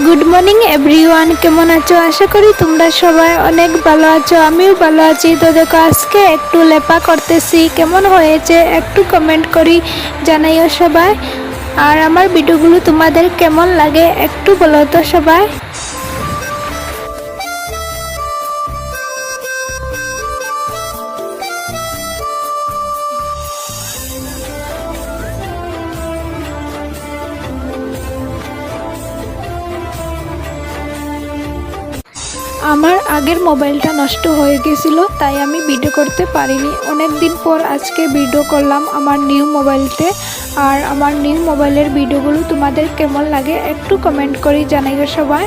Good morning everyone, কেমন আছো? আশা করি তোমরা সবাই অনেক ভালো আছো। আমিও ভালো আছি। তো দেখো, আজকে একটু লেপা করতেছি। কেমন হয়েছে একটু কমেন্ট করি জানাইও সবাই। আর আমার ভিডিওগুলো তোমাদের কেমন লাগে একটু বলো তো সবাই। আমার আগের মোবাইলটা নষ্ট হয়ে গেছিল, তাই আমি ভিডিও করতে পারিনি। অনেক দিন পর আজকে ভিডিও করলাম আমার নিউ মোবাইলতে। আর আমার নিউ মোবাইলের ভিডিওগুলো তোমাদের কেমন লাগে একটু কমেন্ট করে জানাইও সবাই।